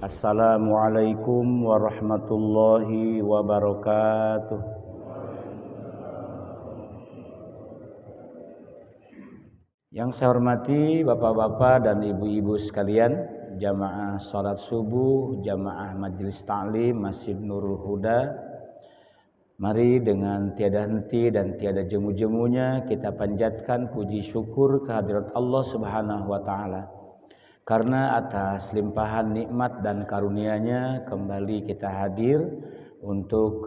Assalamualaikum warahmatullahi wabarakatuh. Yang saya hormati bapak-bapak dan ibu-ibu sekalian, jamaah salat subuh, jamaah majelis ta'lim Masjid Nurul Huda. Mari dengan tiada henti dan tiada jemu-jemunya kita panjatkan puji syukur kehadirat Allah Subhanahu wa taala. Karena atas limpahan nikmat dan karunia-Nya kembali kita hadir untuk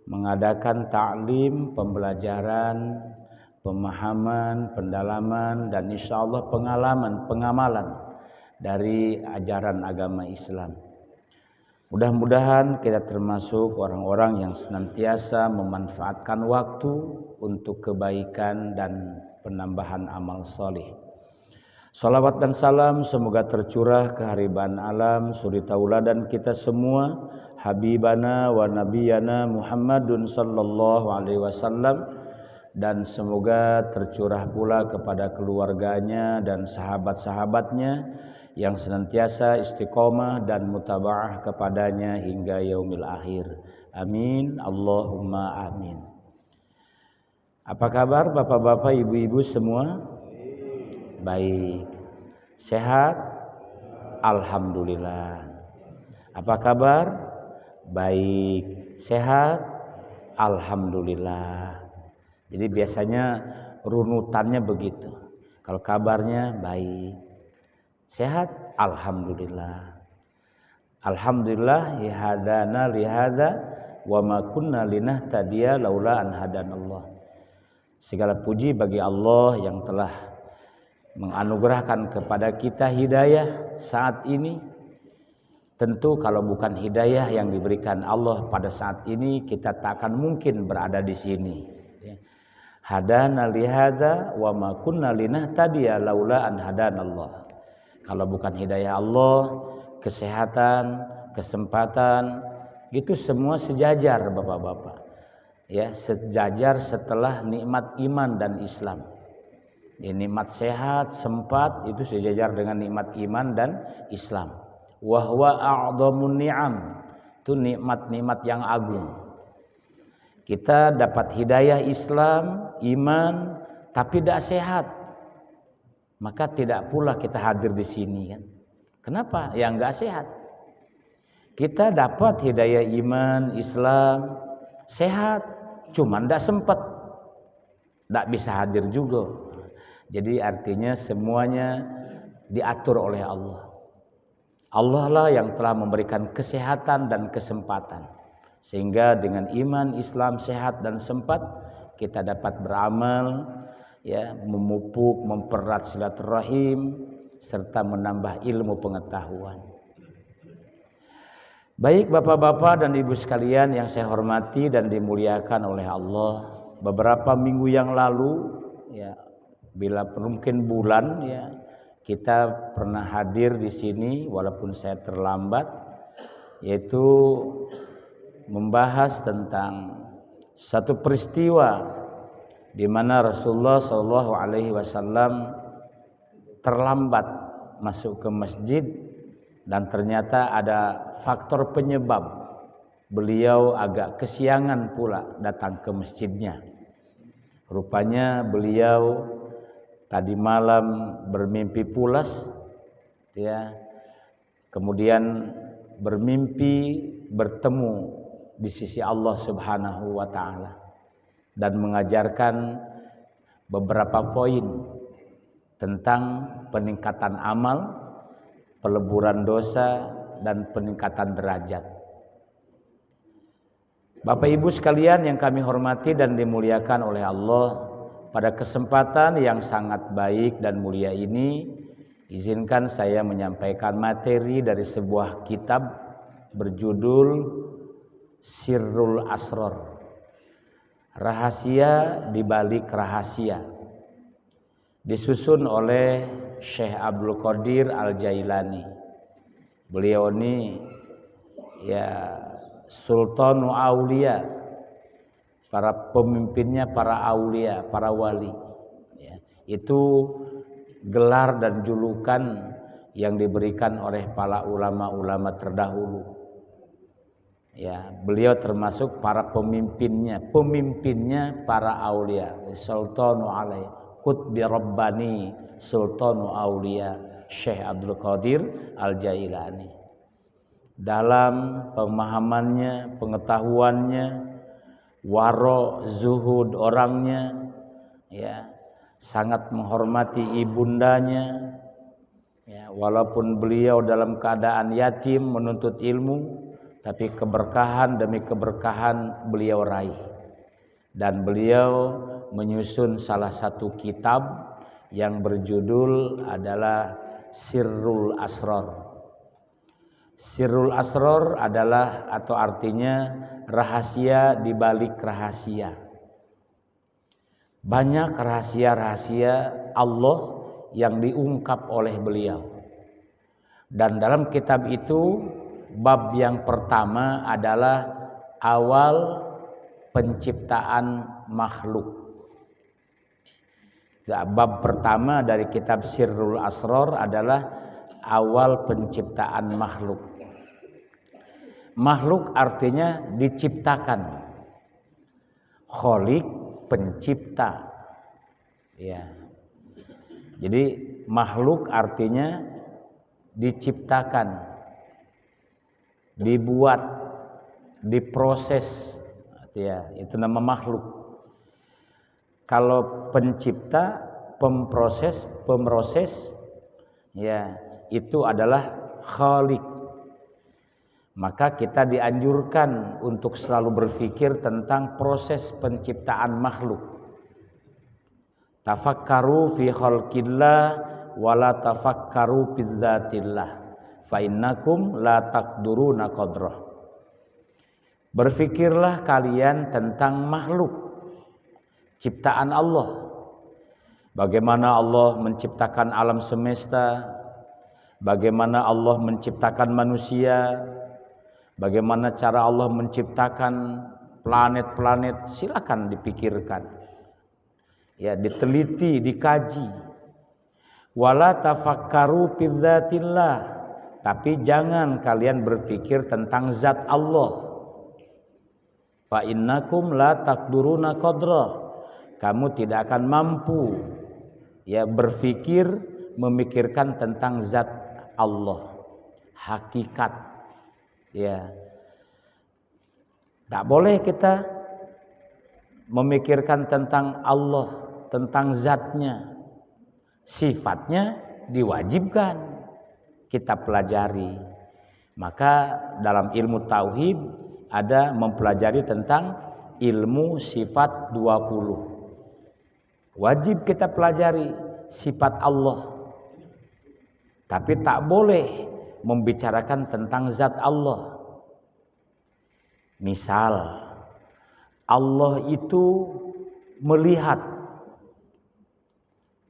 mengadakan ta'lim, pembelajaran, pemahaman, pendalaman dan insyaallah pengamalan dari ajaran agama Islam. Mudah-mudahan kita termasuk orang-orang yang senantiasa memanfaatkan waktu untuk kebaikan dan penambahan amal soleh. Salawat dan salam semoga tercurah ke hariban alam, suri tauladan kita semua, habibana wa nabiyana Muhammadun sallallahu alaihi wasallam, dan semoga tercurah pula kepada keluarganya dan sahabat-sahabatnya yang senantiasa istiqomah dan mutaba'ah kepadanya hingga yaumil akhir. Amin, Allahumma amin. Apa kabar bapak-bapak, ibu-ibu semua? Baik. Sehat? Alhamdulillah. Apa kabar? Baik. Sehat? Alhamdulillah. Jadi biasanya runutannya begitu. Kalau kabarnya baik. Sehat? Alhamdulillah. Alhamdulillah hadana lihada wa ma kunna linahtadiya laula an hadanallah. Segala puji bagi Allah yang telah menganugerahkan kepada kita hidayah saat ini. Tentu kalau bukan hidayah yang diberikan Allah pada saat ini, kita tak akan mungkin berada di sini. Hadana lihadza wa ma kunna linahtadiya laula an hadanallah. Kalau bukan hidayah Allah, kesehatan, kesempatan, itu semua sejajar bapak-bapak. Ya, sejajar setelah nikmat iman dan Islam. Ya, nikmat sehat, sempat itu sejajar dengan nikmat iman dan Islam. Wa huwa a'dhamun ni'am. Itu nikmat-nikmat yang agung. Kita dapat hidayah Islam, iman, tapi tidak sehat. Maka tidak pula kita hadir di sini kan. Kenapa? Ya enggak sehat. Kita dapat hidayah iman, Islam, sehat, cuman tidak sempat. Tidak bisa hadir juga. Jadi artinya semuanya diatur oleh Allah. Allah lah yang telah memberikan kesehatan dan kesempatan. Sehingga dengan iman, Islam, sehat dan sempat kita dapat beramal, ya, memupuk, mempererat silaturahim serta menambah ilmu pengetahuan. Baik bapak-bapak dan ibu sekalian yang saya hormati dan dimuliakan oleh Allah, beberapa minggu yang lalu, ya, bila mungkin bulan, ya, kita pernah hadir di sini walaupun saya terlambat, yaitu membahas tentang satu peristiwa di mana Rasulullah Shallallahu Alaihi Wasallam terlambat masuk ke masjid dan ternyata ada faktor penyebab beliau agak kesiangan pula datang ke masjidnya. Rupanya beliau tadi malam bermimpi pulas, ya, kemudian bermimpi bertemu di sisi Allah Subhanahu wa taala dan mengajarkan beberapa poin tentang peningkatan amal, peleburan dosa dan peningkatan derajat. Bapak Ibu sekalian yang kami hormati dan dimuliakan oleh Allah, pada kesempatan yang sangat baik dan mulia ini, izinkan saya menyampaikan materi dari sebuah kitab berjudul Sirrul Asrar, Rahasia di Balik Rahasia, disusun oleh Syekh Abdul Qadir Al-Jailani. Beliau ini ya Sultanu Aulia, para pemimpinnya para aulia, para wali. Ya, itu gelar dan julukan yang diberikan oleh para ulama-ulama terdahulu. Ya, beliau termasuk para pemimpinnya para aulia. Sultanu alaihi qutbi rabbani sultanu aulia Syekh Abdul Qadir Al-Jailani. Dalam pemahamannya, pengetahuannya, waro, zuhud orangnya, ya, sangat menghormati ibundanya, ya, walaupun beliau dalam keadaan yatim menuntut ilmu, tapi keberkahan demi keberkahan beliau raih. Dan beliau menyusun salah satu kitab yang berjudul adalah Sirrul Asrar. Sirrul Asrar adalah atau artinya rahasia di balik rahasia. Banyak rahasia-rahasia Allah yang diungkap oleh beliau. Dan dalam kitab itu bab yang pertama adalah awal penciptaan makhluk. Bab pertama dari kitab Sirrul Asrar adalah awal penciptaan makhluk. Makhluk artinya diciptakan. Khaliq, pencipta. Ya. Jadi makhluk artinya diciptakan, dibuat, diproses. Ya, itu nama makhluk. Kalau pencipta, pemroses, ya, itu adalah khaliq. Maka kita dianjurkan untuk selalu berpikir tentang proses penciptaan makhluk. Tafakkaru fi khalqillah wa la tafakkaru fi dzatillah fa innakum la taqduruna qadrah. Berfikirlah kalian tentang makhluk ciptaan Allah. Bagaimana Allah menciptakan alam semesta, bagaimana Allah menciptakan manusia, bagaimana cara Allah menciptakan planet-planet, silakan dipikirkan. Ya, diteliti, dikaji. Wala tafakkaru fi dzatillah, tapi jangan kalian berpikir tentang zat Allah. Fa innakum la taqduruna qadra. Kamu tidak akan mampu ya berpikir memikirkan tentang zat Allah, hakikat. Ya. Tak boleh kita memikirkan tentang Allah, tentang zatnya. Sifatnya diwajibkan kita pelajari. Maka dalam ilmu tauhid ada mempelajari tentang ilmu sifat 20. Wajib kita pelajari sifat Allah. Tapi tak boleh membicarakan tentang zat Allah. Misal Allah itu melihat,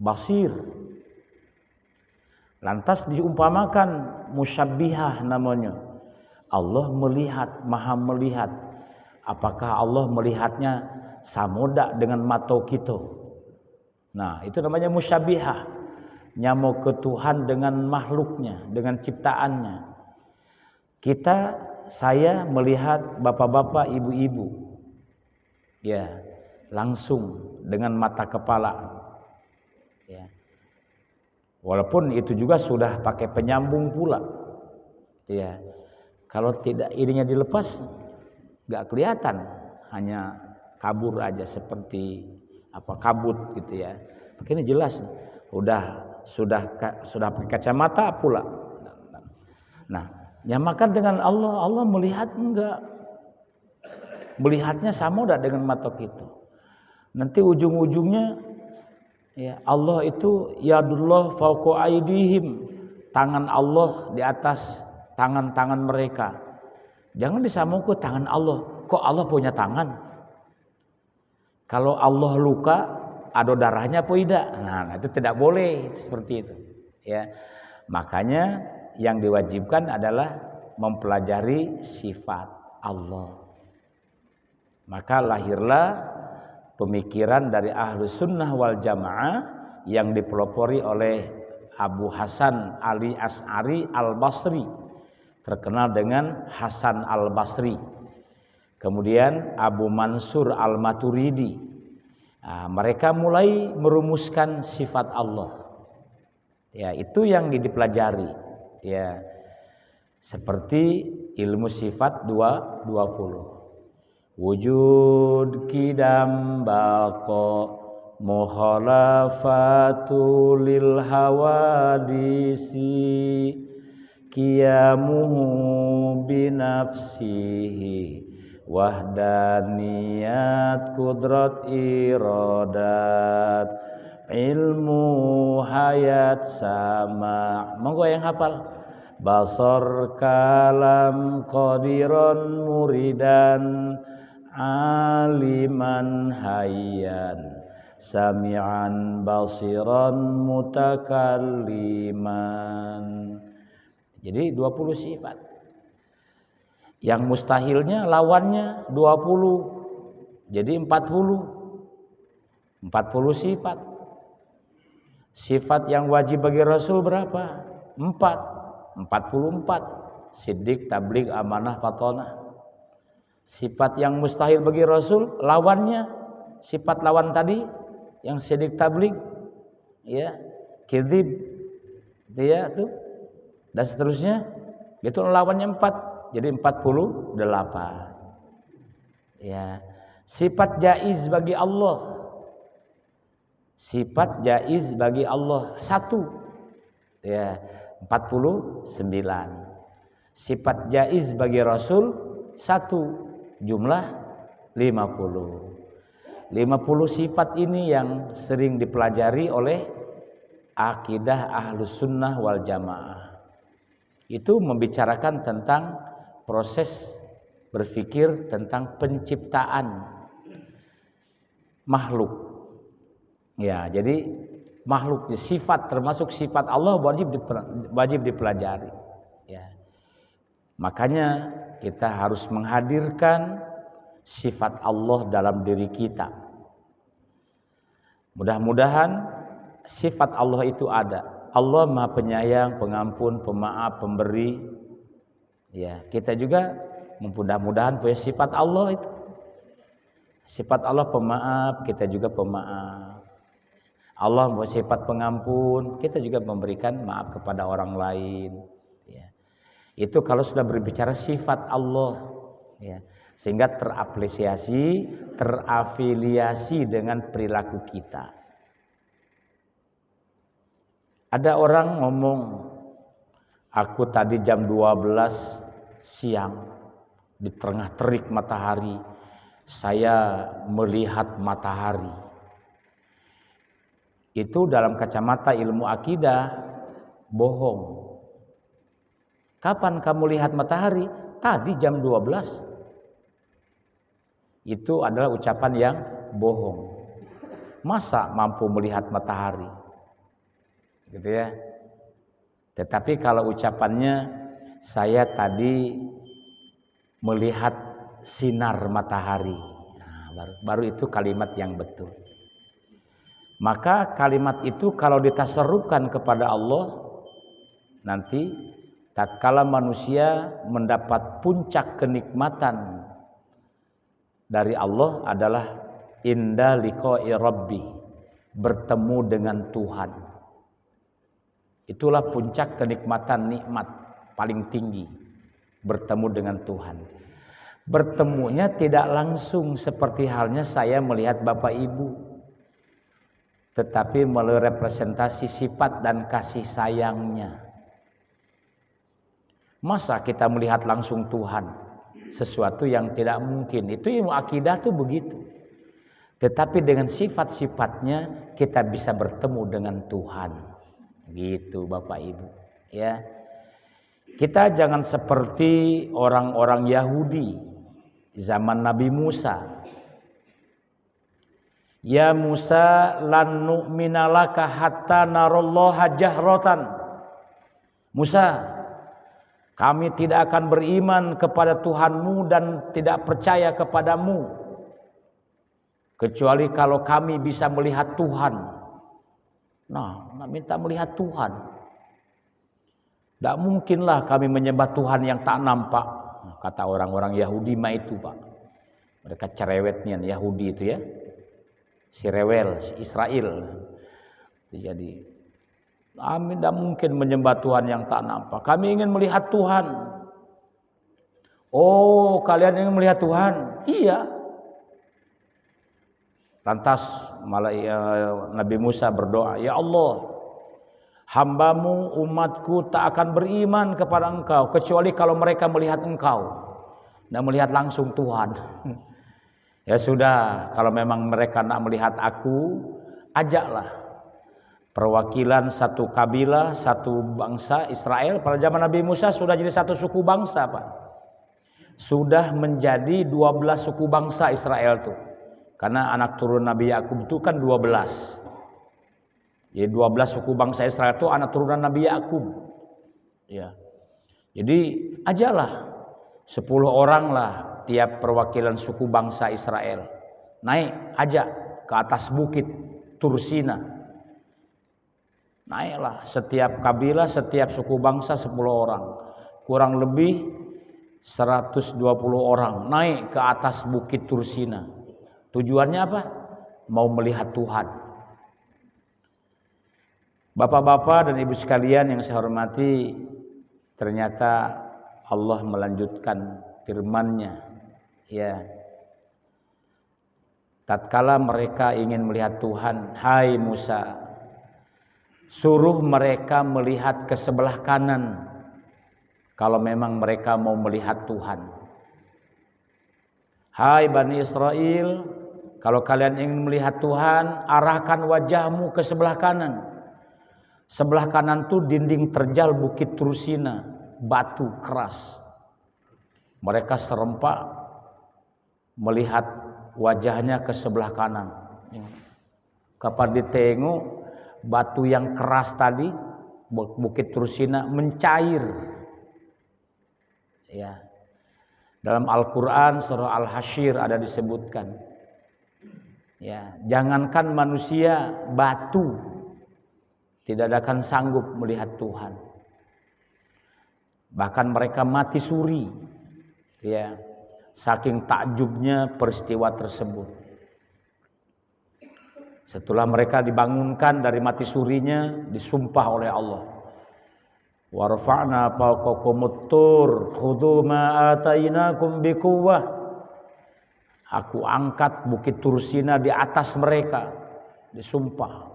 basir. Lantas diumpamakan musyabbihah namanya. Allah melihat, maha melihat. Apakah Allah melihatnya samoda dengan mata kita? Nah, itu namanya musyabbihah. Nyamuk ke Tuhan dengan makhluknya, dengan ciptaannya. Saya melihat bapak-bapak, ibu-ibu. Ya, langsung dengan mata kepala. Ya. Walaupun itu juga sudah pakai penyambung pula. Ya. Kalau tidak ininya dilepas, nggak kelihatan, hanya kabur aja seperti kabut gitu ya. Ini jelas, sudah pakai kacamata pula. Nah, nyamakan dengan Allah. Allah melihat enggak? Melihatnya sama enggak dengan mata kita? Nanti ujung-ujungnya ya Allah itu yadullah fauqa aidihim, tangan Allah di atas tangan-tangan mereka. Jangan disamakan tangan Allah. Kok Allah punya tangan? Kalau Allah luka, ada darahnya apa tidak? Nah, itu tidak boleh seperti itu. Ya, makanya yang diwajibkan adalah mempelajari sifat Allah. Maka lahirlah pemikiran dari Ahlus Sunnah wal Jamaah yang dipelopori oleh Abu Hasan Ali Asy'ari Al-Basri, terkenal dengan Hasan Al-Basri. Kemudian Abu Mansur Al-Maturidi. Nah, mereka mulai merumuskan sifat Allah. Ya, itu yang dipelajari. Ya. Seperti ilmu sifat 20. Wujud kidam baqa mukhalafatu lil hawadisi qiyamuhu binafsihi wahdaniyat kudrat iradat ilmu hayat sama. Monggo yang hafal. Basar kalam qadiran muridan aliman hayyan sami'an basiran mutakalliman. Jadi 20 sifat. Yang mustahilnya lawannya 20. Jadi 40. 40 sifat. Sifat yang wajib bagi Rasul berapa? 44. Siddiq, tabligh, amanah, fatonah. Sifat yang mustahil bagi Rasul lawannya, sifat lawan tadi yang siddiq, tabligh, ya, kidzib, ya tuh, dan seterusnya. Itu lawannya 4. Jadi 48. Ya. Sifat jaiz bagi Allah. Sifat jaiz bagi Allah 1. Ya, 49. Sifat jaiz bagi Rasul 1, jumlah 50. 50 sifat ini yang sering dipelajari oleh akidah Ahlus Sunnah wal Jamaah. Itu membicarakan tentang proses berpikir tentang penciptaan makhluk. Ya, jadi makhluk sifat termasuk sifat Allah wajib dipelajari. Ya. Makanya kita harus menghadirkan sifat Allah dalam diri kita. Mudah-mudahan sifat Allah itu ada. Allah Maha Penyayang, Pengampun, Pemaaf, Pemberi. Ya, kita juga mudah-mudahan punya sifat Allah itu. Sifat Allah pemaaf, kita juga pemaaf. Allah bersifat pengampun, kita juga memberikan maaf kepada orang lain. Ya. Itu kalau sudah berbicara sifat Allah, ya. Sehingga terafiliasi dengan perilaku kita. Ada orang ngomong, aku tadi jam 12 siang di tengah terik matahari, saya melihat matahari. Itu dalam kacamata ilmu akidah bohong. Kapan kamu lihat matahari? Tadi jam 12. Itu adalah ucapan yang bohong. Masa mampu melihat matahari? Gitu ya. Tetapi kalau ucapannya, saya tadi melihat sinar matahari. Nah, baru itu kalimat yang betul. Maka kalimat itu kalau ditasarrufkan kepada Allah, nanti tatkala manusia mendapat puncak kenikmatan dari Allah adalah inda liqa'i rabbi, bertemu dengan Tuhan. Itulah puncak kenikmatan nikmat paling tinggi, bertemu dengan Tuhan. Bertemunya tidak langsung seperti halnya saya melihat Bapak Ibu, tetapi melalui representasi sifat dan kasih sayangnya. Masa kita melihat langsung Tuhan? Sesuatu yang tidak mungkin. Itu ilmu akidah tuh begitu. Tetapi dengan sifat-sifatnya kita bisa bertemu dengan Tuhan. Gitu Bapak Ibu. Ya. Kita jangan seperti orang-orang Yahudi zaman Nabi Musa. Ya Musa lan nu'mina laka hatta narallaha jahratan. Musa, kami tidak akan beriman kepada Tuhanmu dan tidak percaya kepadamu kecuali kalau kami bisa melihat Tuhan Nah, minta melihat Tuhan. Tidak mungkinlah kami menyembah Tuhan yang tak nampak. Kata orang-orang Yahudi mah itu, Pak. Mereka cerewetnya Yahudi itu ya. Si rewel, si Israel. Jadi, kami tidak mungkin menyembah Tuhan yang tak nampak. Kami ingin melihat Tuhan. Oh, kalian ingin melihat Tuhan? Iya. Lantas Nabi Musa berdoa, ya Allah, hambamu, umatku tak akan beriman kepada engkau kecuali kalau mereka melihat engkau dan melihat langsung Tuhan. Ya sudah, kalau memang mereka nak melihat aku, ajaklah perwakilan satu kabilah, satu bangsa Israel. Pada zaman Nabi Musa sudah jadi satu suku bangsa, Pak. Sudah menjadi 12 suku bangsa Israel tuh. Karena anak turun Nabi Yakub itu kan 12. Jadi 12 suku bangsa Israel itu anak turunan Nabi Yakub. Ya. Jadi ajalah 10 orang lah tiap perwakilan suku bangsa Israel. Naik ajak ke atas bukit Tursina. Naiklah setiap kabilah, setiap suku bangsa 10 orang. Kurang lebih 120 orang naik ke atas bukit Tursina. Tujuannya apa? Mau melihat Tuhan. Bapak-bapak dan ibu sekalian yang saya hormati, ternyata Allah melanjutkan firman-Nya. Ya. Tatkala mereka ingin melihat Tuhan, hai Musa, suruh mereka melihat ke sebelah kanan kalau memang mereka mau melihat Tuhan. Hai Bani Israel, kalau kalian ingin melihat Tuhan, arahkan wajahmu ke sebelah kanan. Sebelah kanan tuh dinding terjal bukit Tursina, batu keras. Mereka serempak melihat wajahnya ke sebelah kanan. Kapan ditengok batu yang keras tadi, bukit Tursina mencair. Ya. Dalam Al-Quran surah Al-Hasyr ada disebutkan, ya, jangankan manusia, batu tidak akan sanggup melihat Tuhan. Bahkan mereka mati suri, ya, saking takjubnya peristiwa tersebut. Setelah mereka dibangunkan dari mati surinya, disumpah oleh Allah, warfa'na fawqakumut tur khudhu ma atainakum biquwwah. Aku angkat bukit Tursina di atas mereka, disumpah,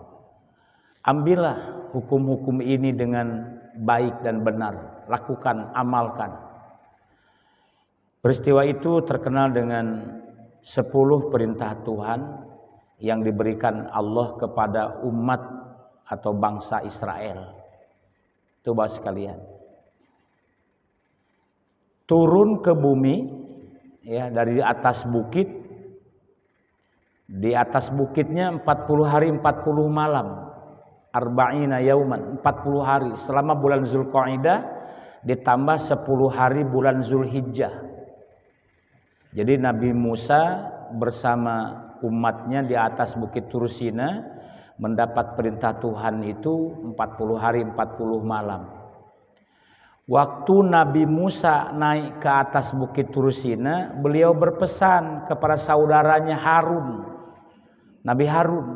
ambillah hukum-hukum ini dengan baik dan benar, lakukan, amalkan. Peristiwa itu terkenal dengan 10 perintah Tuhan yang diberikan Allah kepada umat atau bangsa Israel. Coba sekalian, turun ke bumi, ya, dari atas bukit. Di atas bukitnya 40 hari 40 malam, arba'ina yauman, 40 hari selama bulan Zulqa'dah ditambah 10 hari bulan Zulhijjah. Jadi Nabi Musa bersama umatnya di atas bukit Tursina mendapat perintah Tuhan itu 40 hari 40 malam. Waktu Nabi Musa naik ke atas bukit Tursina, beliau berpesan kepada saudaranya Harun, Nabi Harun,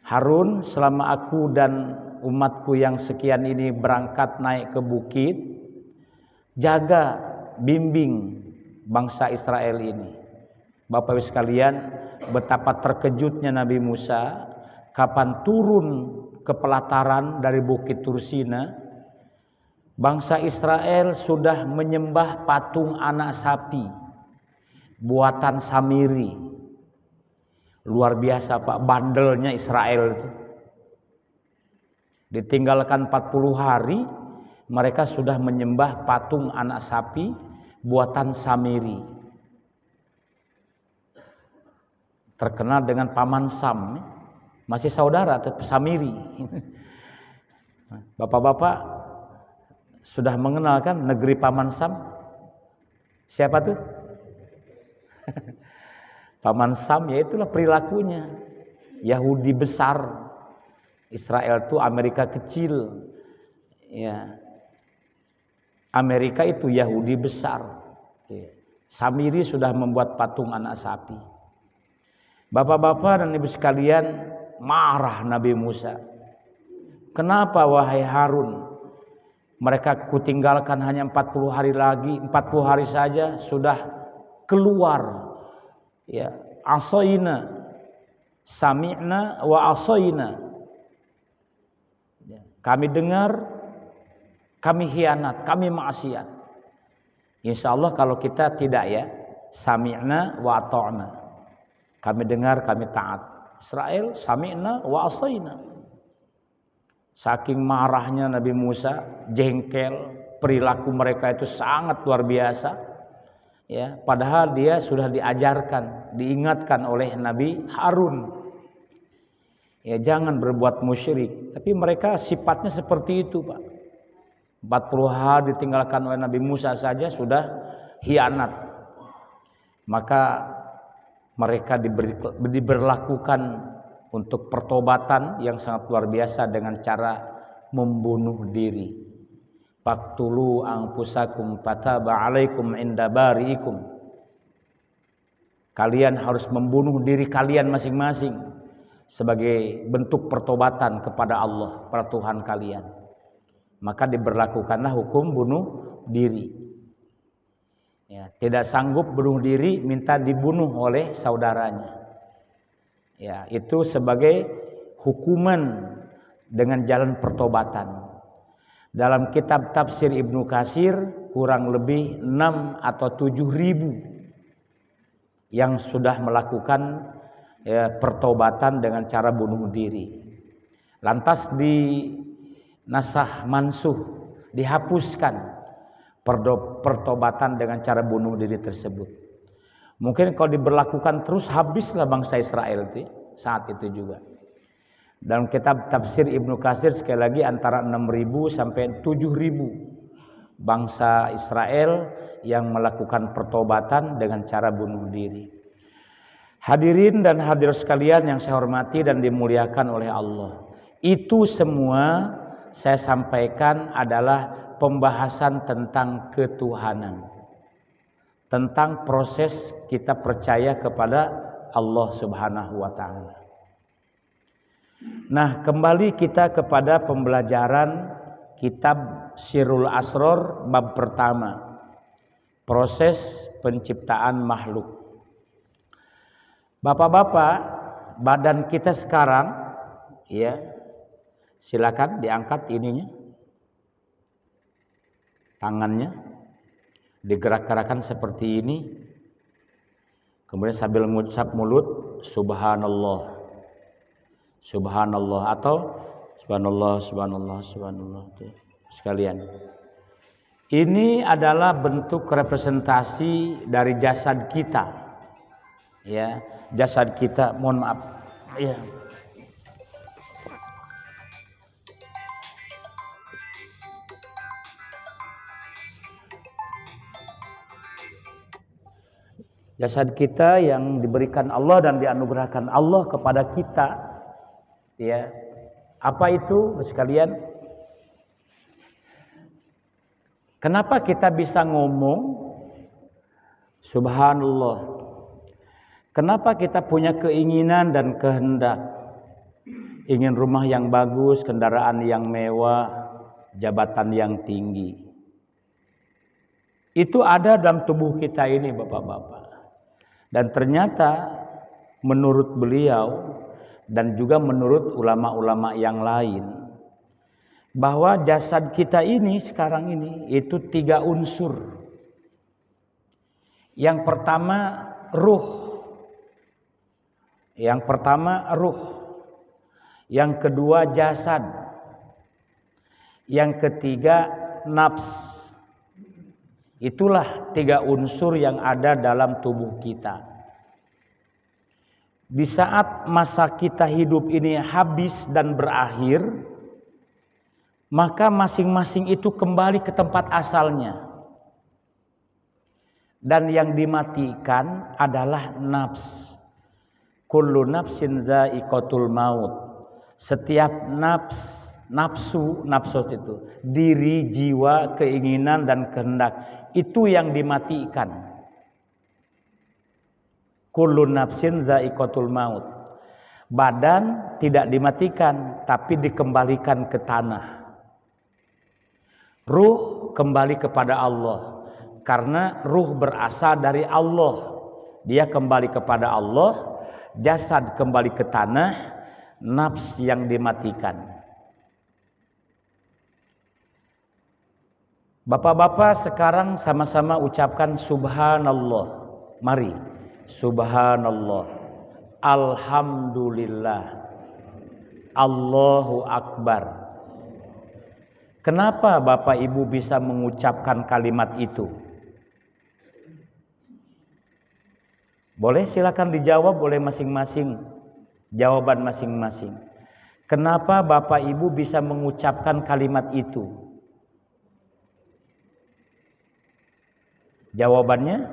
Harun, selama aku dan umatku yang sekian ini berangkat naik ke bukit, jaga, bimbing bangsa Israel ini. Bapak Ibu sekalian, betapa terkejutnya Nabi Musa kapan turun ke pelataran dari bukit Tursina. Bangsa Israel sudah menyembah patung anak sapi buatan Samiri. Luar biasa, Pak, bandelnya Israel itu. Ditinggalkan 40 hari, mereka sudah menyembah patung anak sapi buatan Samiri. Terkenal dengan Paman Sam, masih saudara atau Samiri. Bapak-bapak sudah mengenal kan negeri Paman Sam? Siapa tuh? Paman Sam, ya itulah perilakunya Yahudi besar Israel itu Amerika kecil. Ya. Amerika itu Yahudi besar. Ya. Samiri sudah membuat patung anak sapi. Bapak-bapak dan ibu sekalian, marah Nabi Musa. Kenapa wahai Harun? Mereka kutinggalkan hanya 40 hari lagi, 40 hari saja sudah keluar. Ya, asoina, sami'na wa asoina. Ya, kami dengar, kami khianat, kami maksiat. Insya Allah kalau kita tidak ya, sami'na wa ata'na. Kami dengar, kami taat. Israel, sami'na wa asoina. Saking marahnya Nabi Musa, jengkel, perilaku mereka itu sangat luar biasa. Ya, padahal dia sudah diajarkan, diingatkan oleh Nabi Harun. Ya, jangan berbuat musyrik, tapi mereka sifatnya seperti itu, Pak. 40 hari ditinggalkan oleh Nabi Musa saja sudah khianat. Maka mereka diberlakukan untuk pertobatan yang sangat luar biasa dengan cara membunuh diri. Faqtulu anfusakum fataba alaikum inda bari'ikum. Kalian harus membunuh diri kalian masing-masing sebagai bentuk pertobatan kepada Allah, kepada Tuhan kalian. Maka diberlakukanlah hukum bunuh diri. Ya, tidak sanggup bunuh diri, minta dibunuh oleh saudaranya. Ya, itu sebagai hukuman dengan jalan pertobatan. Dalam kitab tafsir Ibnu Katsir kurang lebih 6 atau 7 ribu yang sudah melakukan pertobatan dengan cara bunuh diri. Lantas di nasah mansuh, dihapuskan pertobatan dengan cara bunuh diri tersebut. Mungkin kalau diberlakukan terus habislah bangsa Israel itu saat itu juga. Dalam kitab tafsir Ibnu Katsir sekali lagi antara 6.000 sampai 7.000 bangsa Israel yang melakukan pertobatan dengan cara bunuh diri. Hadirin dan hadirat sekalian yang saya hormati dan dimuliakan oleh Allah. Itu semua saya sampaikan adalah pembahasan tentang ketuhanan. Tentang proses kita percaya kepada Allah Subhanahu wa taala. Nah, kembali kita kepada pembelajaran kitab Sirrul Asror bab pertama. Proses penciptaan makhluk. Bapak-bapak, badan kita sekarang ya. Silakan diangkat ininya. Tangannya digerak-gerakan seperti ini, kemudian sambil mengucap mulut subhanallah, subhanallah atau subhanallah, subhanallah, subhanallah. Sekalian, ini adalah bentuk representasi dari jasad kita, ya, jasad kita. Mohon maaf, ya. Jasad kita yang diberikan Allah dan dianugerahkan Allah kepada kita, ya. Apa itu, sekalian? Kenapa kita bisa ngomong subhanallah? Kenapa kita punya keinginan dan kehendak? Ingin rumah yang bagus, kendaraan yang mewah, jabatan yang tinggi. Itu ada dalam tubuh kita ini, Bapak-bapak. Dan ternyata menurut beliau dan juga menurut ulama-ulama yang lain, bahwa jasad kita ini sekarang ini itu 3 unsur. Yang pertama ruh. Yang pertama ruh. Yang kedua jasad. Yang ketiga nafs. Itulah 3 unsur yang ada dalam tubuh kita. Di saat masa kita hidup ini habis dan berakhir, maka masing-masing itu kembali ke tempat asalnya. Dan yang dimatikan adalah nafs. Kullu nafsin dha'iqatul maut. Setiap nafsu itu, diri, jiwa, keinginan dan kehendak, itu yang dimatikan. Kullu nafsin za'iqatul maut. Badan tidak dimatikan, tapi dikembalikan ke tanah. Ruh kembali kepada Allah, karena ruh berasal dari Allah. Dia kembali kepada Allah, jasad kembali ke tanah, nafs yang dimatikan. Bapak-bapak sekarang sama-sama ucapkan subhanallah. Mari, subhanallah, alhamdulillah, Allahu akbar. Kenapa Bapak Ibu bisa mengucapkan kalimat itu? Boleh silakan dijawab, boleh masing-masing. Jawaban masing-masing. Kenapa Bapak Ibu bisa mengucapkan kalimat itu? Jawabannya,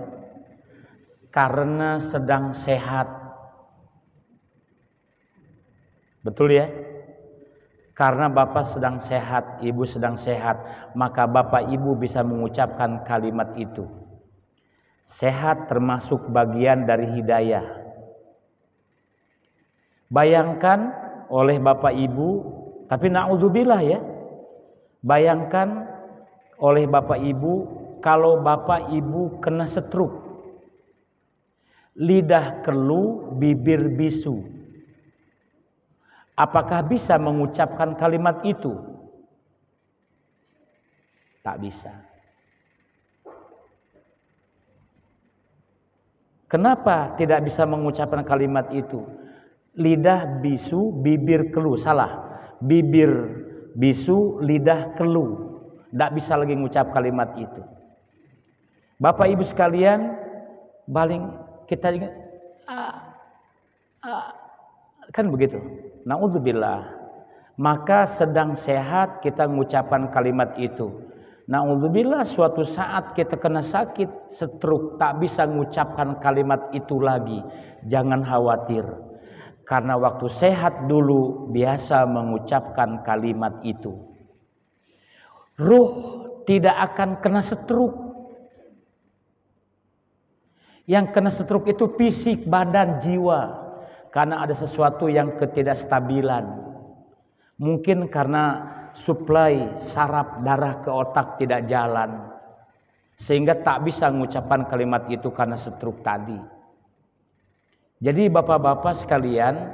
karena sedang sehat. Betul ya? Karena Bapak sedang sehat, Ibu sedang sehat, maka Bapak Ibu bisa mengucapkan kalimat itu. Sehat termasuk bagian dari hidayah. Bayangkan oleh Bapak Ibu, tapi na'udzubillah ya. Bayangkan oleh Bapak Ibu, kalau Bapak Ibu kena stroke, lidah keluh, bibir bisu. Apakah bisa mengucapkan kalimat itu? Tak bisa. Kenapa tidak bisa mengucapkan kalimat itu? Lidah bisu, bibir keluh. Salah. Bibir bisu, lidah keluh. Tidak bisa lagi mengucap kalimat itu. Bapak Ibu sekalian, baling kita ingat, kan begitu. Na'udzubillah. Maka sedang sehat kita mengucapkan kalimat itu. Na'udzubillah, suatu saat kita kena sakit, stroke, tak bisa mengucapkan kalimat itu lagi. Jangan khawatir. Karena waktu sehat dulu biasa mengucapkan kalimat itu. Ruh tidak akan kena stroke. Yang kena stroke itu fisik, badan, jiwa. Karena ada sesuatu yang ketidakstabilan. Mungkin karena suplai saraf darah ke otak tidak jalan. Sehingga tak bisa mengucapkan kalimat itu karena stroke tadi. Jadi bapak-bapak sekalian,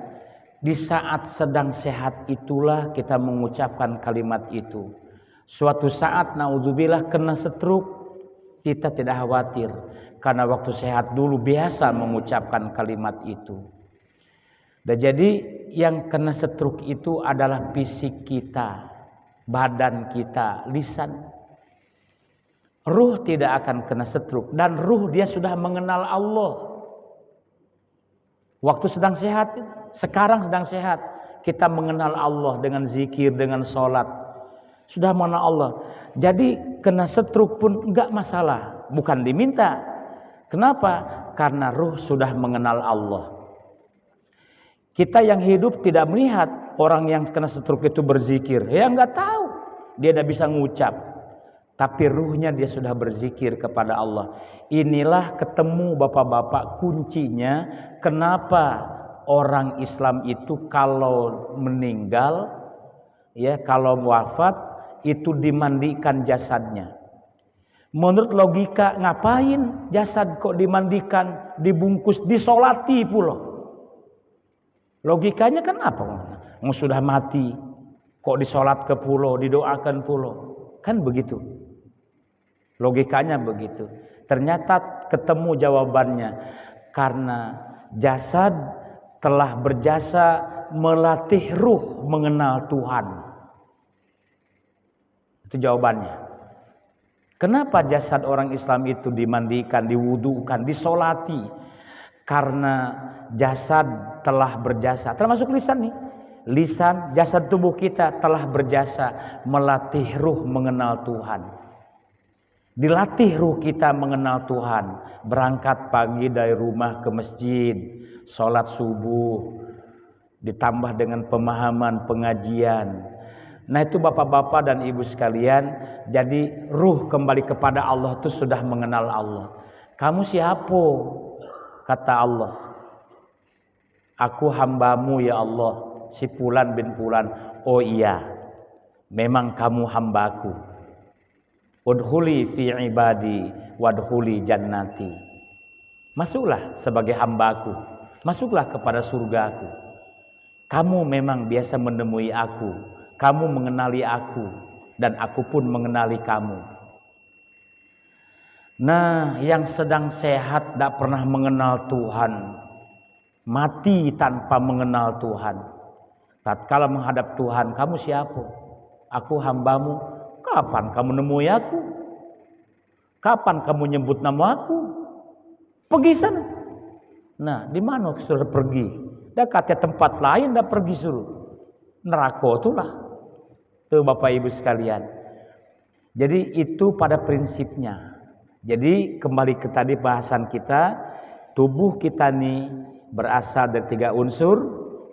di saat sedang sehat itulah kita mengucapkan kalimat itu. Suatu saat naudzubillah kena stroke, kita tidak khawatir. Karena waktu sehat dulu biasa mengucapkan kalimat itu. Dan jadi yang kena stroke itu adalah fisik kita, badan kita, lisan. Ruh tidak akan kena stroke, dan ruh dia sudah mengenal Allah. Waktu sedang sehat, sekarang sedang sehat, kita mengenal Allah dengan zikir, dengan sholat. Sudah mengenal Allah. Jadi kena stroke pun enggak masalah, bukan diminta. Kenapa? Karena ruh sudah mengenal Allah. Kita yang hidup tidak melihat orang yang kena stroke itu berzikir. Ya enggak tahu. Dia tidak bisa ngucap. Tapi ruhnya dia sudah berzikir kepada Allah. Inilah ketemu bapak-bapak kuncinya. Kenapa orang Islam itu kalau meninggal, ya kalau wafat itu dimandikan jasadnya. Menurut logika, ngapain jasad kok dimandikan, dibungkus, disolati pula? Logikanya kan apa? Sudah mati, kok disolat ke pulau, didoakan pulau, kan begitu? Logikanya begitu. Ternyata ketemu jawabannya, karena jasad telah berjasa melatih ruh mengenal Tuhan. Itu jawabannya. Kenapa jasad orang Islam itu dimandikan, diwudukan, disolati? Karena jasad telah berjasa, termasuk lisan nih. Lisan, jasad tubuh kita telah berjasa melatih ruh mengenal Tuhan. Dilatih ruh kita mengenal Tuhan. Berangkat pagi dari rumah ke masjid, sholat subuh, ditambah dengan pemahaman pengajian. Nah itu bapak-bapak dan ibu sekalian, jadi ruh kembali kepada Allah itu sudah mengenal Allah. Kamu siapa? Kata Allah, aku hambamu ya Allah, si Fulan bin Fulan. Oh iya, memang kamu hambaku. Udhuli fi ibadi wadhuli jannati. Masuklah sebagai hambaku, masuklah kepada surgaku. Kamu memang biasa menemui aku, kamu mengenali aku, dan aku pun mengenali kamu. Nah, yang sedang sehat tidak pernah mengenal Tuhan, mati tanpa mengenal Tuhan. Tatkala menghadap Tuhan, kamu siapa? Aku hambamu. Kapan kamu nemui aku? Kapan kamu nyebut nama aku? Pergi sana. Nah, di mana sudah pergi? Dekatnya tempat lain dah pergi suruh. Neraka itulah. Tuh Bapak Ibu sekalian. Jadi itu pada prinsipnya. Jadi kembali ke tadi bahasan kita, tubuh kita nih berasal dari 3 unsur.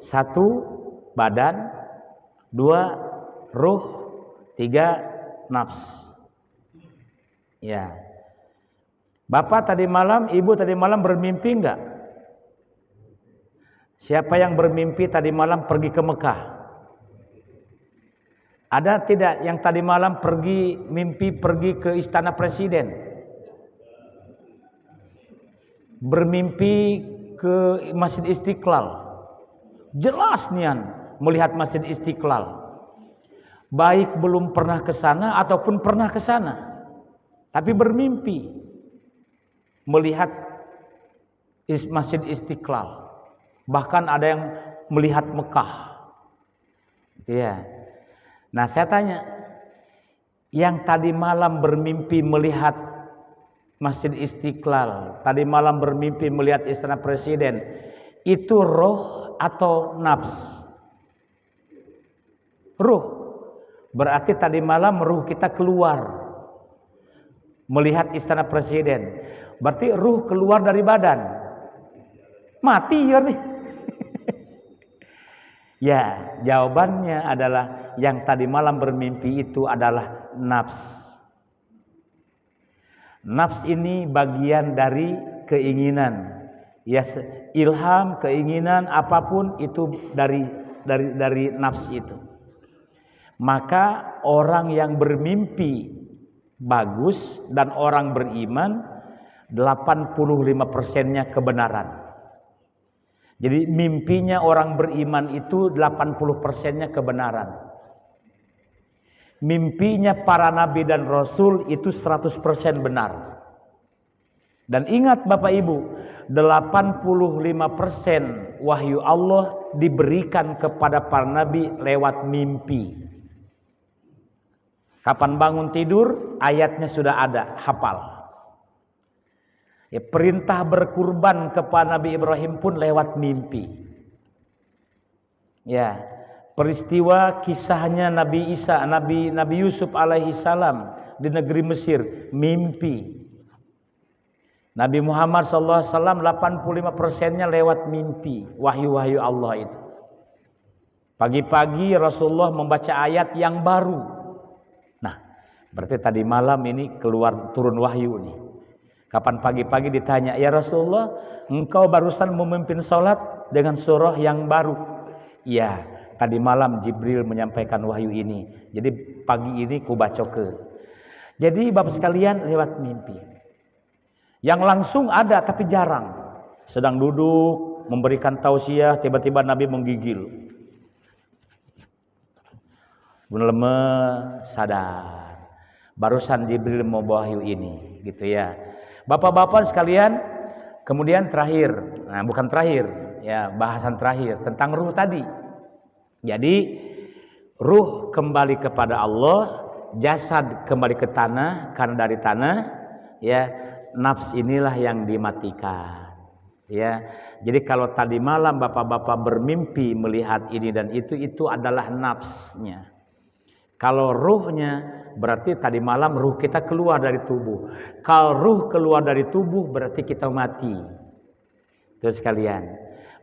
1 badan, 2 ruh, 3 nafs. Ya. Bapak tadi malam, ibu tadi malam bermimpi enggak? Siapa yang bermimpi tadi malam pergi ke Mekah? Ada tidak yang tadi malam mimpi pergi ke istana presiden? Bermimpi ke Masjid Istiqlal? Jelas nian melihat Masjid Istiqlal. Baik belum pernah ke sana ataupun pernah ke sana, tapi bermimpi melihat Masjid Istiqlal. Bahkan ada yang melihat Mekah. Ya. Nah, saya tanya, yang tadi malam bermimpi melihat Masjid Istiqlal, tadi malam bermimpi melihat istana presiden, itu roh atau nafs? Ruh. Berarti tadi malam ruh kita keluar melihat istana presiden. Berarti ruh keluar dari badan. Mati ya nih. Ya, jawabannya adalah yang tadi malam bermimpi itu adalah nafs. Nafs ini bagian dari keinginan. Ya, ilham, keinginan apapun itu dari nafs itu. Maka orang yang bermimpi bagus dan orang beriman 85%-nya kebenaran. Jadi mimpinya orang beriman itu 80%-nya kebenaran. Mimpinya para nabi dan rasul itu 100% benar. Dan ingat Bapak Ibu, 85% wahyu Allah diberikan kepada para nabi lewat mimpi. Kapan bangun tidur, ayatnya sudah ada, hafal. Ya, perintah berkurban kepada Nabi Ibrahim pun lewat mimpi. Ya, peristiwa kisahnya Nabi Isa, Nabi Yusuf alaihi salam di negeri Mesir, mimpi. Nabi Muhammad sallallahu alaihi wasallam 85%-nya lewat mimpi, wahyu-wahyu Allah itu. Pagi-pagi Rasulullah membaca ayat yang baru. Berarti tadi malam ini turun wahyu nih. Kapan pagi-pagi ditanya, ya Rasulullah, engkau barusan memimpin sholat dengan surah yang baru. Iya, tadi malam Jibril menyampaikan wahyu ini. Jadi pagi ini ku bacoke. Jadi Bapak sekalian lewat mimpi. Yang langsung ada tapi jarang. Sedang duduk memberikan tausiah, tiba-tiba Nabi menggigil. Benar-benar sadar. Barusan Jibril membawa wahyu ini, gitu ya. Bapak-bapak sekalian, kemudian terakhir, nah bukan terakhir, ya bahasan terakhir tentang ruh tadi. Jadi ruh kembali kepada Allah, jasad kembali ke tanah karena dari tanah, ya nafs inilah yang dimatikan. Ya, jadi kalau tadi malam bapak-bapak bermimpi melihat ini dan itu adalah nafsnya. Kalau ruhnya berarti tadi malam ruh kita keluar dari tubuh. Kalau ruh keluar dari tubuh berarti kita mati. Terus sekalian,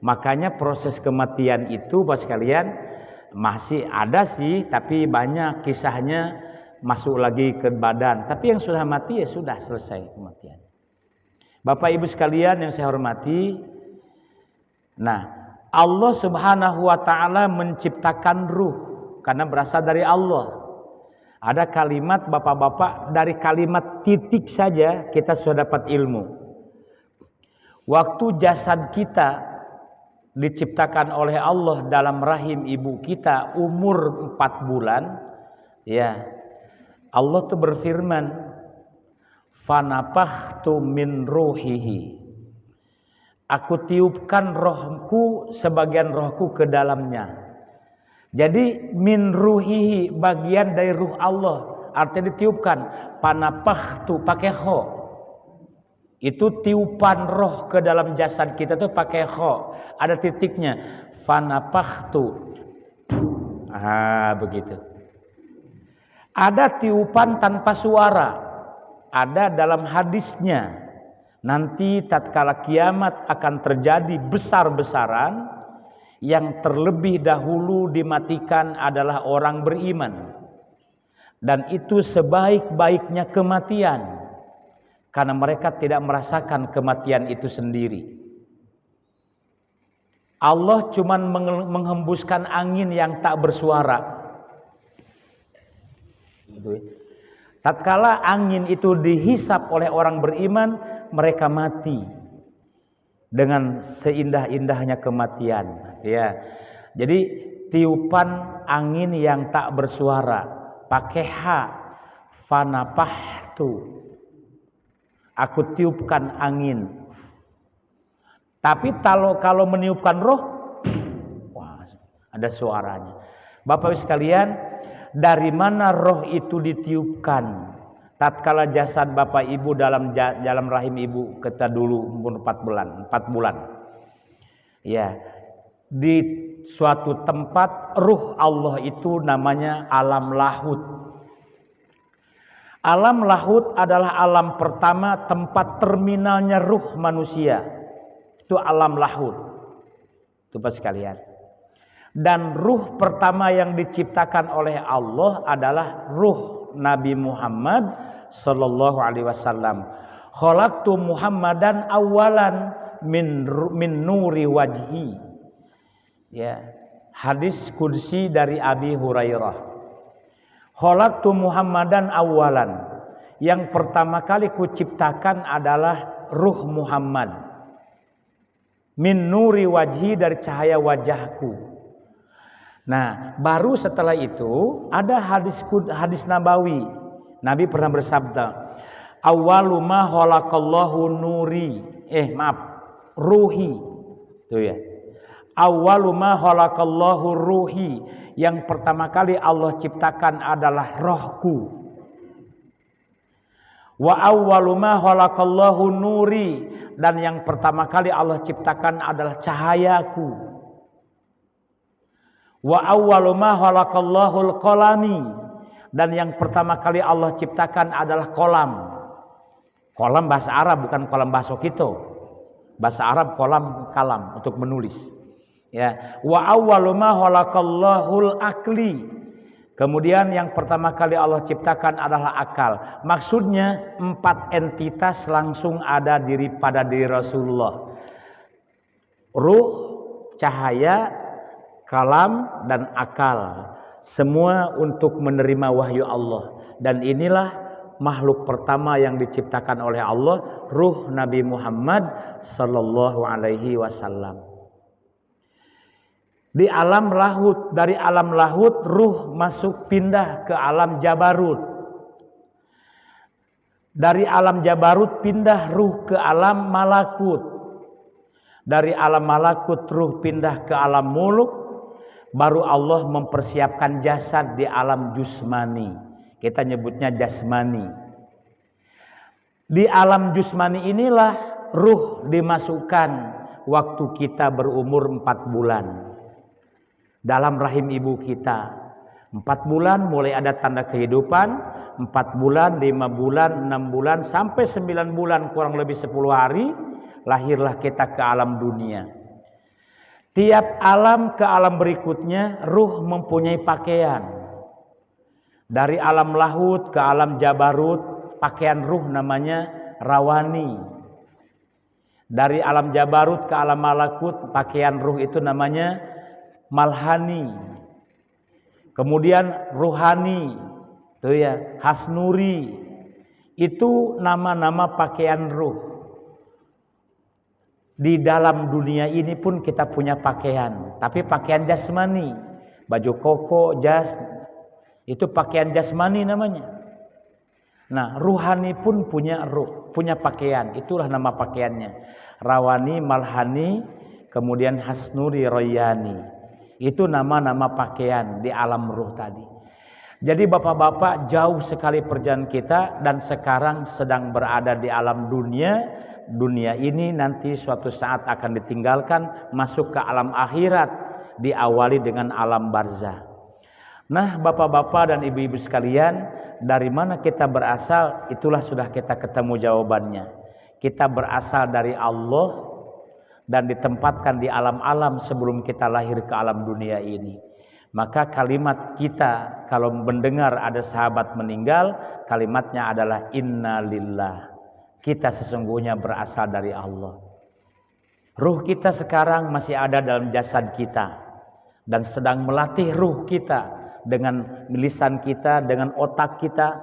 Makanya proses kematian itu Bapak sekalian masih ada sih, tapi banyak kisahnya masuk lagi ke badan. Tapi yang sudah mati ya sudah selesai kematian. Bapak Ibu sekalian yang saya hormati, nah Allah Subhanahu wa taala menciptakan ruh karena berasal dari Allah. Ada kalimat Bapak-bapak, dari kalimat titik saja kita sudah dapat ilmu. Waktu jasad kita diciptakan oleh Allah dalam rahim ibu kita umur 4 bulan, ya Allah tuh berfirman, "Fanafahtu min ruhihi." Aku tiupkan rohku, sebagian rohku ke dalamnya. Jadi min ruhihi, bagian dari ruh Allah, artinya ditiupkan. Fanafahtu pakai kho. Itu tiupan roh ke dalam jasad kita tuh pakai kho. Ada titiknya. Fanafahtu. Begitu. Ada tiupan tanpa suara. Ada dalam hadisnya. Nanti tatkala kiamat akan terjadi besar-besaran, yang terlebih dahulu dimatikan adalah orang beriman. Dan itu sebaik-baiknya kematian. Karena mereka tidak merasakan kematian itu sendiri. Allah cuma menghembuskan angin yang tak bersuara. Tatkala angin itu dihisap oleh orang beriman, mereka mati dengan seindah-indahnya kematian. Ya, jadi tiupan angin yang tak bersuara, pakai ha, fanafahtu. Aku tiupkan angin. Tapi kalau meniupkan roh, wah, ada suaranya. Bapak Ibu sekalian, dari mana roh itu ditiupkan? Tatkala jasad Bapak Ibu dalam rahim Ibu kita dulu umur 4 bulan. Ya, di suatu tempat ruh Allah itu namanya alam lahut. Alam lahut adalah alam pertama, tempat terminalnya ruh manusia. Itu alam lahut. Itu Bapak sekalian. Dan ruh pertama yang diciptakan oleh Allah adalah ruh Nabi Muhammad sallallahu alaihi wasallam. Khalaqtu Muhammadan awalan min nuri wajhi. Ya, hadis qudsi dari Abi Hurairah. Khalaqtu Muhammadan awalan. Yang pertama kali kuciptakan adalah ruh Muhammad. Min nuri wajhi, dari cahaya wajahku. Nah, baru setelah itu ada hadis Nabawi. Nabi pernah bersabda, "Awwalu ma khalaqallahu nuri." Ruhi. Itu ya. Awwalu ma khalaqallahu ruhi. Yang pertama kali Allah ciptakan adalah rohku. Wa awwalu ma khalaqallahu nuri, dan yang pertama kali Allah ciptakan adalah cahayaku. Wa awwalu ma khalaqallahu qalami, dan yang pertama kali Allah ciptakan adalah kolam. Kolam bahasa Arab, bukan kolam bahasa kita. Bahasa Arab kolam, kalam untuk menulis. Ya, wa awwalu ma khalaqallahul akli. Kemudian yang pertama kali Allah ciptakan adalah akal. Maksudnya 4 entitas langsung ada pada diri Rasulullah. Ruh, cahaya, kalam, dan akal. Semua untuk menerima wahyu Allah. Dan inilah makhluk pertama yang diciptakan oleh Allah, ruh Nabi Muhammad sallallahu alaihi wasallam. Di alam lahut, dari alam lahut ruh masuk pindah ke alam jabarut. Dari alam jabarut pindah ruh ke alam malakut. Dari alam malakut ruh pindah ke alam muluk. Baru Allah mempersiapkan jasad di alam jusmani. Kita nyebutnya jasmani. Di alam jusmani inilah ruh dimasukkan waktu kita berumur 4 bulan. Dalam rahim ibu kita 4 bulan mulai ada tanda kehidupan. 4 bulan, 5 bulan, 6 bulan, sampai 9 bulan, kurang lebih 10 hari lahirlah kita ke alam dunia. Tiap alam ke alam berikutnya ruh mempunyai pakaian. Dari alam lahut ke alam jabarut, pakaian ruh namanya rawani. Dari alam jabarut ke alam malakut, pakaian ruh itu namanya malhani. Kemudian ruhani, itu ya, hasnuri. Itu nama-nama pakaian ruh. Di dalam dunia ini pun kita punya pakaian, tapi pakaian jasmani, baju koko, jas, itu pakaian jasmani namanya. Nah, ruhani pun punya ruh, punya pakaian, itulah nama pakaiannya. Rawani, malhani, kemudian hasnuri, royani. Itu nama-nama pakaian di alam ruh tadi. Jadi bapak-bapak, jauh sekali perjalanan kita dan sekarang sedang berada di alam dunia. Dunia ini nanti suatu saat akan ditinggalkan, masuk ke alam akhirat, diawali dengan alam barzah. Nah, bapak-bapak dan ibu-ibu sekalian, dari mana kita berasal? Itulah sudah kita ketemu jawabannya. Kita berasal dari Allah dan ditempatkan di alam-alam sebelum kita lahir ke alam dunia ini. Maka kalimat kita kalau mendengar ada sahabat meninggal, kalimatnya adalah inna lillah. Kita sesungguhnya berasal dari Allah. Ruh kita sekarang masih ada dalam jasad kita dan sedang melatih ruh kita dengan lisan kita, dengan otak kita,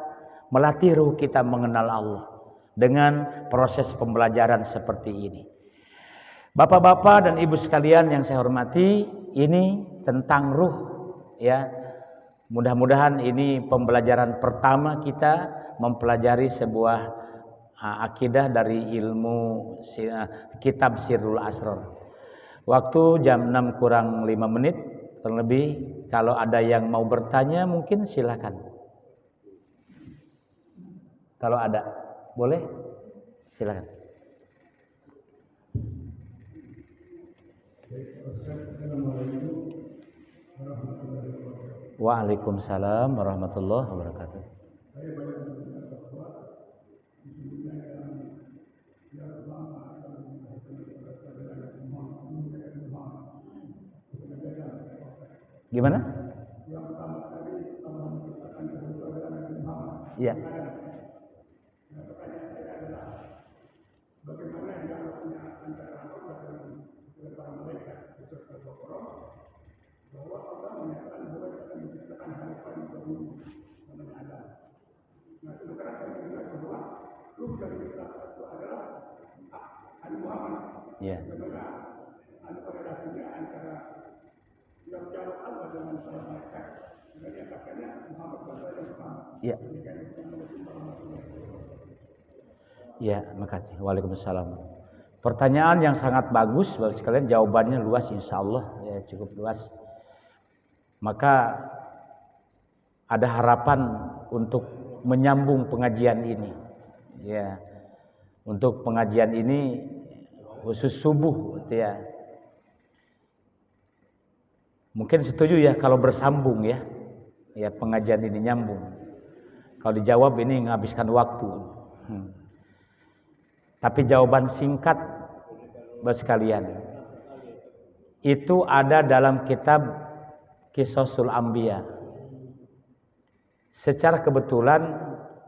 melatih ruh kita mengenal Allah dengan proses pembelajaran seperti ini. Bapak-bapak dan ibu sekalian yang saya hormati, ini tentang ruh, ya. Mudah-mudahan ini pembelajaran pertama kita mempelajari sebuah akidah dari ilmu kitab Sirrul Asrar. Waktu jam 6 kurang 5 menit kurang lebih. Kalau ada yang mau bertanya mungkin silakan. Kalau ada, boleh? Silakan. Waalaikumsalam warahmatullahi wabarakatuh. Gimana? Iya. Iya. Ya. Ya, makasih. Waalaikumsalam. Pertanyaan yang sangat bagus, Bapak sekalian, jawabannya luas insya Allah, ya cukup luas. Maka ada harapan untuk menyambung pengajian ini. Ya. Untuk pengajian ini khusus subuh, ya. Mungkin setuju ya kalau bersambung ya. Ya, pengajian ini nyambung. Kalau dijawab ini menghabiskan waktu. Tapi jawaban singkat Bapak sekalian, itu ada dalam kitab Qisasul Anbiya. Secara kebetulan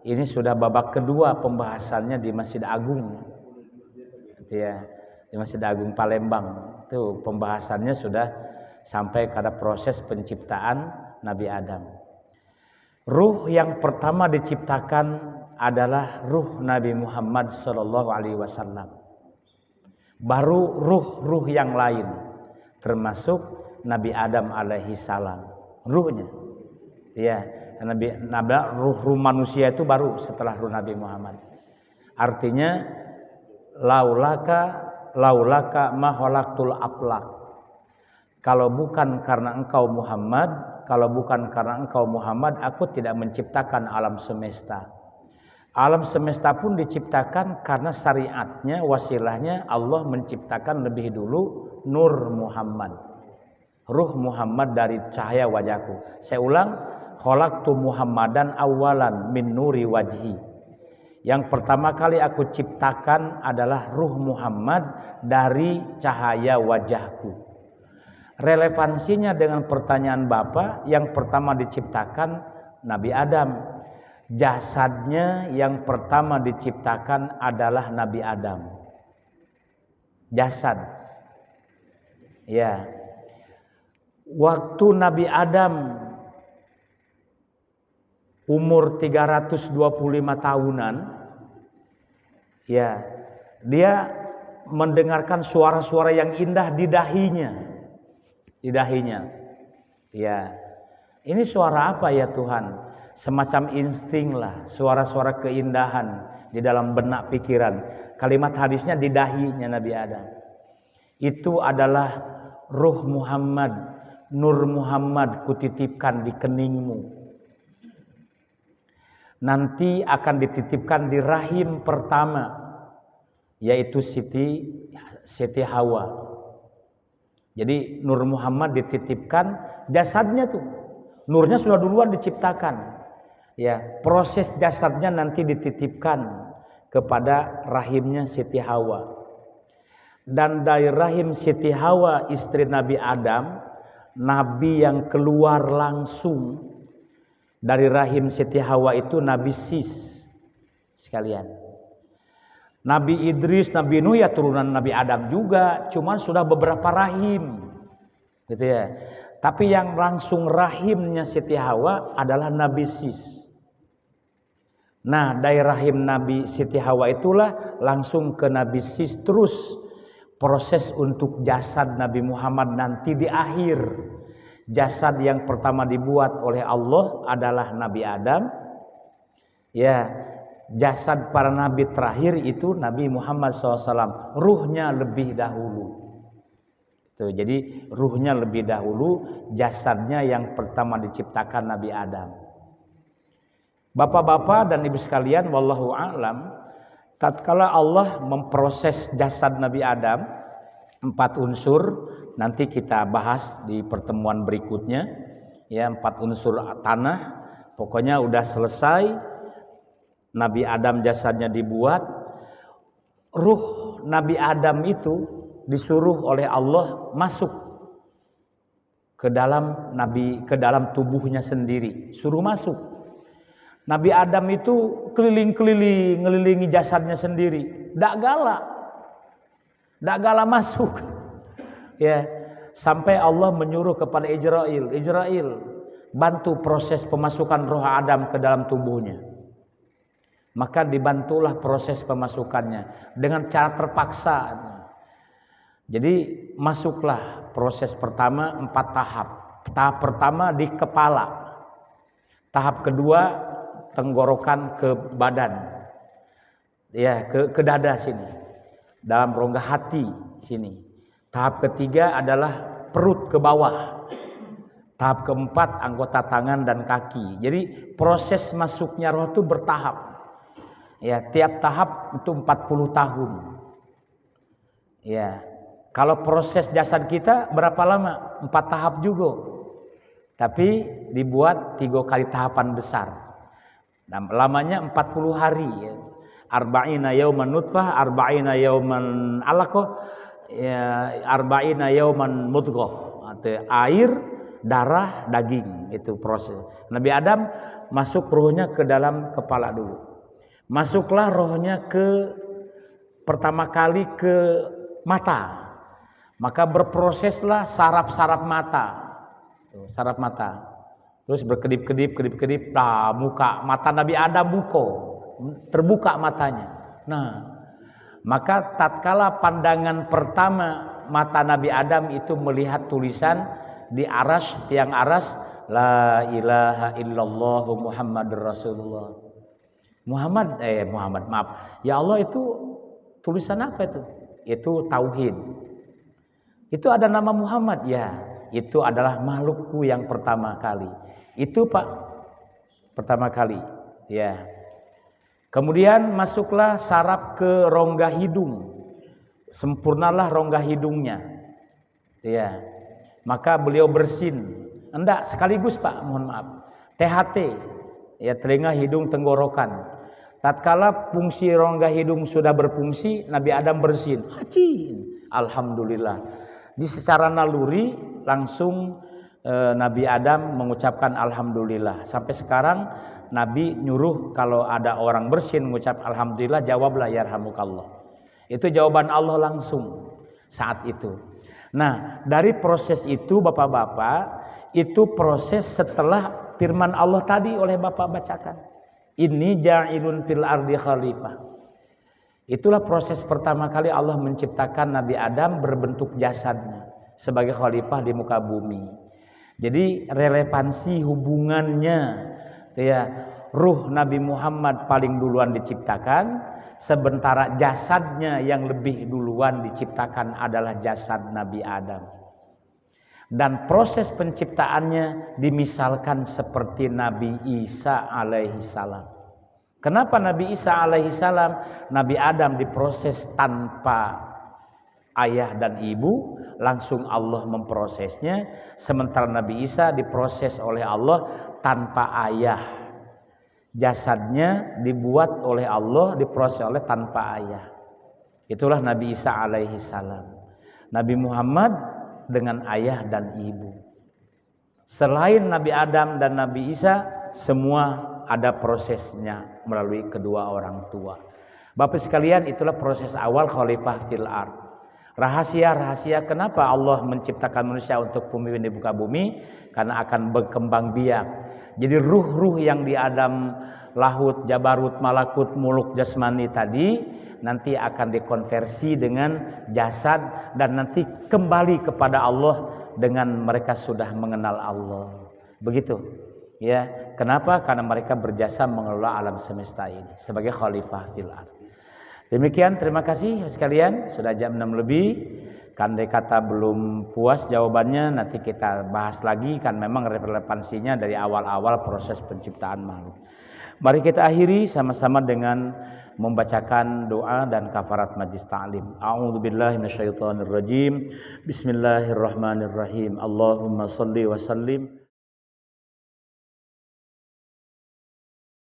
ini sudah babak kedua pembahasannya di Masjid Agung. Ya, di Masjid Agung Palembang. Itu pembahasannya sudah sampai pada proses penciptaan Nabi Adam. Ruh yang pertama diciptakan adalah ruh Nabi Muhammad SAW. Baru ruh-ruh yang lain, termasuk Nabi Adam alaihi salam. Ruhnya, ya, Nabi ruh manusia itu baru setelah ruh Nabi Muhammad. Artinya, laulaka ma khalaqtul aflaq. Kalau bukan karena engkau Muhammad, aku tidak menciptakan alam semesta. Alam semesta pun diciptakan karena syariatnya, wasilahnya Allah menciptakan lebih dulu Nur Muhammad. Ruh Muhammad dari cahaya wajahku. Saya ulang, khalaqtu Muhammadan awalan min nuri wajhi. Yang pertama kali aku ciptakan adalah ruh Muhammad dari cahaya wajahku. Relevansinya dengan pertanyaan Bapak, yang pertama diciptakan Nabi Adam. Jasadnya yang pertama diciptakan adalah Nabi Adam. Jasad. Ya. Waktu Nabi Adam umur 325 tahunan, ya, dia mendengarkan suara-suara yang indah di dahinya. Di dahinya. Ya. Ini suara apa ya Tuhan? Semacam insting lah, suara-suara keindahan di dalam benak pikiran. Kalimat hadisnya di dahinya Nabi Adam. Itu adalah ruh Muhammad, nur Muhammad kutitipkan di keningmu. Nanti akan dititipkan di rahim pertama, yaitu Siti Hawa. Jadi nur Muhammad dititipkan, jasadnya tuh, nurnya sudah duluan diciptakan. Ya, proses jasadnya nanti dititipkan kepada rahimnya Siti Hawa. Dan dari rahim Siti Hawa, istri Nabi Adam, Nabi yang keluar langsung dari rahim Siti Hawa itu Nabi Sis sekalian. Nabi Idris, Nabi Nuh ya turunan Nabi Adam juga, cuman sudah beberapa rahim, gitu ya. Tapi yang langsung rahimnya Siti Hawa adalah Nabi Sis. Nah, dari rahim Nabi Siti Hawa itulah langsung ke Nabi Sis, terus proses untuk jasad Nabi Muhammad nanti di akhir. Jasad yang pertama dibuat oleh Allah adalah Nabi Adam. Ya, jasad para nabi terakhir itu Nabi Muhammad SAW. Ruhnya lebih dahulu. Tuh, jadi ruhnya lebih dahulu, jasadnya yang pertama diciptakan Nabi Adam. Bapak-bapak dan ibu sekalian, wallahu a'lam, tatkala Allah memproses jasad Nabi Adam, 4 unsur, nanti kita bahas di pertemuan berikutnya, ya, 4 unsur tanah, pokoknya udah selesai, Nabi Adam jasadnya dibuat, ruh Nabi Adam itu disuruh oleh Allah masuk ke dalam tubuhnya sendiri, suruh masuk. Nabi Adam itu keliling-keliling, ngelilingi jasadnya sendiri. Dak galak masuk. Ya, sampai Allah menyuruh kepada Israel, bantu proses pemasukan roh Adam ke dalam tubuhnya. Maka dibantulah proses pemasukannya dengan cara terpaksa. Jadi masuklah proses pertama 4 tahap. Tahap pertama di kepala. Tahap kedua tenggorokan ke badan, ya, ke dada sini, dalam rongga hati sini. Tahap ketiga adalah perut ke bawah. Tahap keempat anggota tangan dan kaki. Jadi proses masuknya roh itu bertahap. Ya, tiap tahap itu 40 tahun. Ya, kalau proses jasad kita berapa lama? 4 tahap juga. Tapi dibuat 3 kali tahapan besar. Dan lamanya 40 hari, ya. Arba'ina yauman nutfah, arba'ina yauman alaqah, ya, arba'ina yauman mudghah. Atau air, darah, daging, itu proses. Nabi Adam masuk rohnya ke dalam kepala dulu. Masuklah rohnya pertama kali ke mata. Maka berproseslah saraf-saraf mata. Saraf mata. Terus berkedip-kedip, muka mata Nabi Adam terbuka matanya. Nah, maka tatkala pandangan pertama mata Nabi Adam itu melihat tulisan di tiang aras, la ilaha illallah Muhammadur Rasulullah. Muhammad, maaf. Ya Allah, itu tulisan apa itu? Itu tauhid. Itu ada nama Muhammad, ya. Itu adalah makhlukku yang pertama kali. Itu Pak, pertama kali, ya. Kemudian masuklah saraf ke rongga hidung. Sempurnalah rongga hidungnya. Ya. Maka beliau bersin. Enggak, sekaligus Pak, mohon maaf. THT, ya, telinga, hidung, tenggorokan. Tatkala fungsi rongga hidung sudah berfungsi, Nabi Adam bersin. Hacin. Alhamdulillah. Di secara naluri langsung Nabi Adam mengucapkan alhamdulillah. Sampai sekarang Nabi nyuruh kalau ada orang bersin mengucap alhamdulillah, jawablah yarhamukallah. Itu jawaban Allah langsung saat itu. Nah, dari proses itu Bapak-bapak, itu proses setelah firman Allah tadi oleh Bapak bacakan. Inni ja'ilun fil ardi khalifah. Itulah proses pertama kali Allah menciptakan Nabi Adam berbentuk jasadnya sebagai khalifah di muka bumi. Jadi relevansi hubungannya ya, ruh Nabi Muhammad paling duluan diciptakan, sementara jasadnya yang lebih duluan diciptakan adalah jasad Nabi Adam. Dan proses penciptaannya dimisalkan seperti Nabi Isa alaihi salam. Kenapa Nabi Isa alaihi salam? Nabi Adam diproses tanpa ayah dan ibu, langsung Allah memprosesnya. Sementara Nabi Isa diproses oleh Allah tanpa ayah. Jasadnya dibuat oleh Allah, diproses oleh tanpa ayah. Itulah Nabi Isa alaihi salam. Nabi Muhammad dengan ayah dan ibu. Selain Nabi Adam dan Nabi Isa, semua ada prosesnya melalui kedua orang tua. Bapak sekalian, itulah proses awal khalifah fil ard. Rahasia-rahasia kenapa Allah menciptakan manusia untuk pemimpin di muka bumi, karena akan berkembang biak. Jadi ruh-ruh yang di Adam, lahut, jabarut, malakut, muluk, jasmani tadi nanti akan dikonversi dengan jasad dan nanti kembali kepada Allah dengan mereka sudah mengenal Allah. Begitu. Ya, kenapa? Karena mereka berjasa mengelola alam semesta ini sebagai khalifah fil ard. Demikian, terima kasih sekalian. Sudah jam 6 lebih. Kandai kata belum puas jawabannya, nanti kita bahas lagi, kan memang relevansinya dari awal-awal proses penciptaan makhluk. Mari kita akhiri sama-sama dengan membacakan doa dan kafarat majlis ta'lim. A'udzubillahi minasyaitonirrajim. Bismillahirrahmanirrahim. Allahumma shalli wa sallim